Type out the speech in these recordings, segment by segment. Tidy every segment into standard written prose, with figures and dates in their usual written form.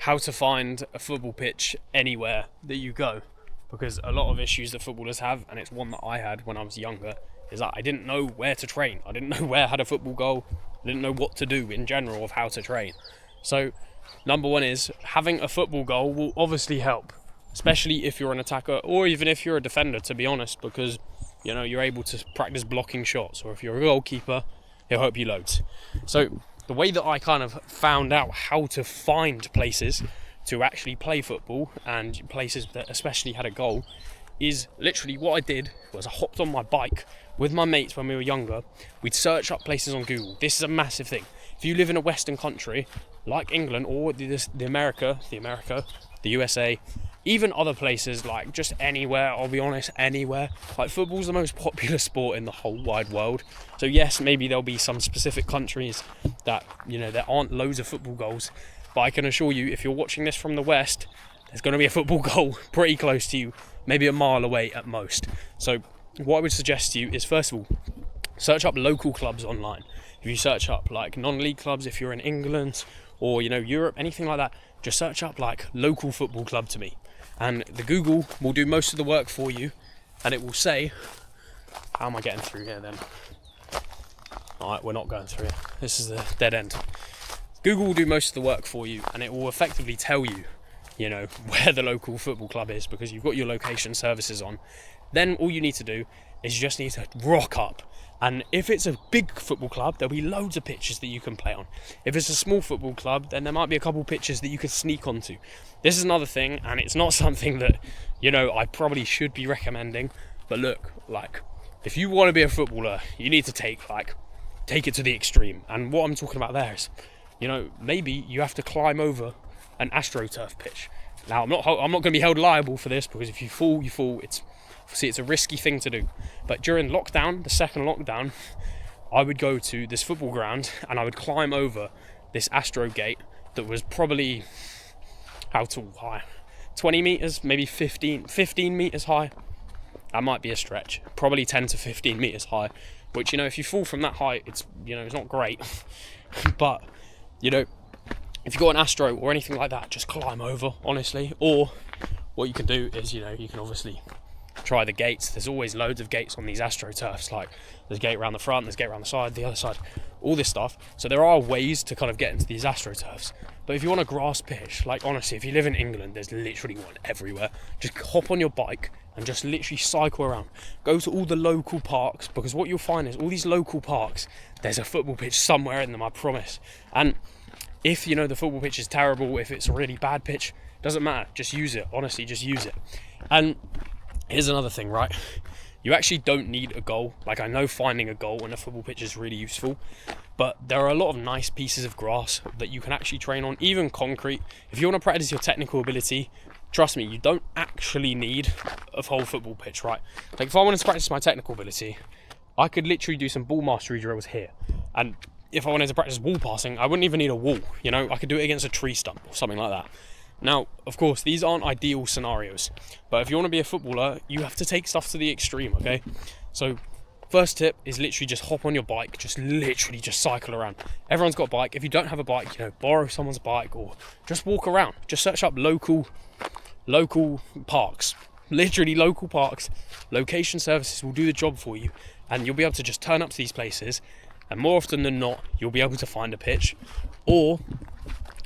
how to find a football pitch anywhere that you go, because a lot of issues that footballers have, and it's one that I had when I was younger, is that I didn't know where to train. I didn't know where I had a football goal. I didn't know what to do in general of how to train. So number one is having a football goal will obviously help, especially if you're an attacker or even if you're a defender, to be honest, because you're able to practice blocking shots, or if you're a goalkeeper, he'll help you loads. So the way that I kind of found out how to find places to actually play football, and places that especially had a goal, is literally what I did was I hopped on my bike with my mates when we were younger. We'd search up places on Google. This is a massive thing. If you live in a Western country like England or the America, the USA, even other places, like just anywhere, I'll be honest, anywhere. Like, football's the most popular sport in the whole wide world. So yes, maybe there'll be some specific countries that, there aren't loads of football goals. But I can assure you, if you're watching this from the West, there's going to be a football goal pretty close to you, maybe a mile away at most. So what I would suggest to you is, first of all, search up local clubs online. If you search up like non-league clubs, if you're in England or Europe, anything like that, just search up like local football club to me, and the Google will do most of the work for you, and it will say, how am I getting through here then? Alright, we're not going through it. This is a dead end. Google will do most of the work for you, and it will effectively tell you, where the local football club is, because you've got your location services on. Then all you need to do is you just need to rock up. And if it's a big football club, there'll be loads of pitches that you can play on. If it's a small football club, then there might be a couple pitches that you can sneak onto. This is another thing, and it's not something that, I probably should be recommending. But look, if you want to be a footballer, you need to take it to the extreme. And what I'm talking about there is, maybe you have to climb over an AstroTurf pitch. Now, I'm not going to be held liable for this, because if you fall, you fall. It's a risky thing to do. But during lockdown, the second lockdown, I would go to this football ground and I would climb over this Astro gate that was probably, how tall high? 20 metres, maybe 15 metres high. That might be a stretch. Probably 10 to 15 metres high, which, if you fall from that height, it's not great. But, if you've got an Astro or anything like that, just climb over, honestly. Or what you can do is, you can obviously try the gates. There's always loads of gates on these AstroTurfs. Like, there's a gate around the front, there's a gate around the side, the other side, all this stuff. So there are ways to kind of get into these AstroTurfs. But if you want a grass pitch, honestly, if you live in England, there's literally one everywhere. Just hop on your bike and just literally cycle around. Go to all the local parks, because what you'll find is all these local parks, there's a football pitch somewhere in them, I promise. And if, the football pitch is terrible, if it's a really bad pitch, doesn't matter. Just use it. Honestly, just use it. And here's another thing, right? You actually don't need a goal. I know finding a goal on a football pitch is really useful, but there are a lot of nice pieces of grass that you can actually train on, even concrete. If you want to practice your technical ability, trust me, you don't actually need a whole football pitch, right? If I wanted to practice my technical ability, I could literally do some ball mastery drills here. And if I wanted to practice wall passing, I wouldn't even need a wall. I could do it against a tree stump or something like that. Now, of course, these aren't ideal scenarios, but if you want to be a footballer, you have to take stuff to the extreme, okay? So, first tip is literally just hop on your bike, just cycle around. Everyone's got a bike. If you don't have a bike, borrow someone's bike or just walk around. Just search up local parks, literally local parks. Location services will do the job for you, and you'll be able to just turn up to these places, and more often than not, you'll be able to find a pitch. Or,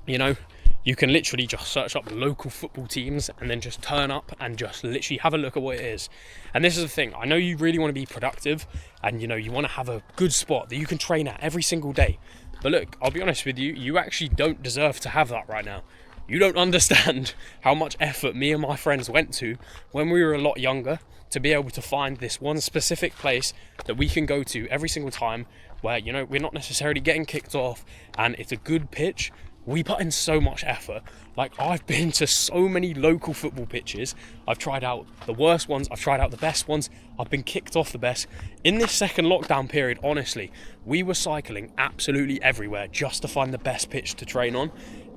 you can literally just search up local football teams and then just turn up and just literally have a look at what it is. And this is the thing, I know you really want to be productive and you want to have a good spot that you can train at every single day. But look, I'll be honest with you, you actually don't deserve to have that right now. You don't understand how much effort me and my friends went to when we were a lot younger to be able to find this one specific place that we can go to every single time where, we're not necessarily getting kicked off and it's a good pitch. We put in so much effort. I've been to so many local football pitches. I've tried out the worst ones. I've tried out the best ones. I've been kicked off the best. In this second lockdown period, honestly, we were cycling absolutely everywhere just to find the best pitch to train on.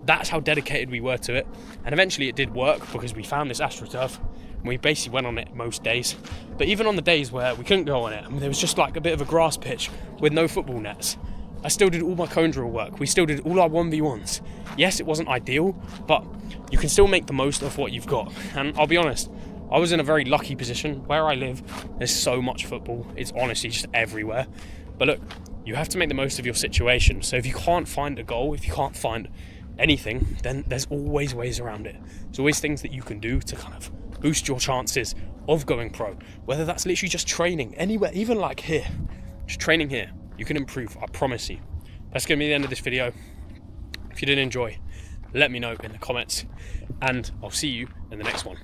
That's how dedicated we were to it. And eventually it did work because we found this AstroTurf. And we basically went on it most days. But even on the days where we couldn't go on it, there was just a bit of a grass pitch with no football nets. I still did all my cone drill work. We still did all our 1v1s. Yes, it wasn't ideal, but you can still make the most of what you've got. And I'll be honest, I was in a very lucky position. Where I live, there's so much football. It's honestly just everywhere. But look, you have to make the most of your situation. So if you can't find a goal, if you can't find anything, then there's always ways around it. There's always things that you can do to kind of boost your chances of going pro. Whether that's literally just training anywhere, even like here, just training here, you can improve, I promise you. That's going to be the end of this video. If you did enjoy, let me know in the comments, and I'll see you in the next one.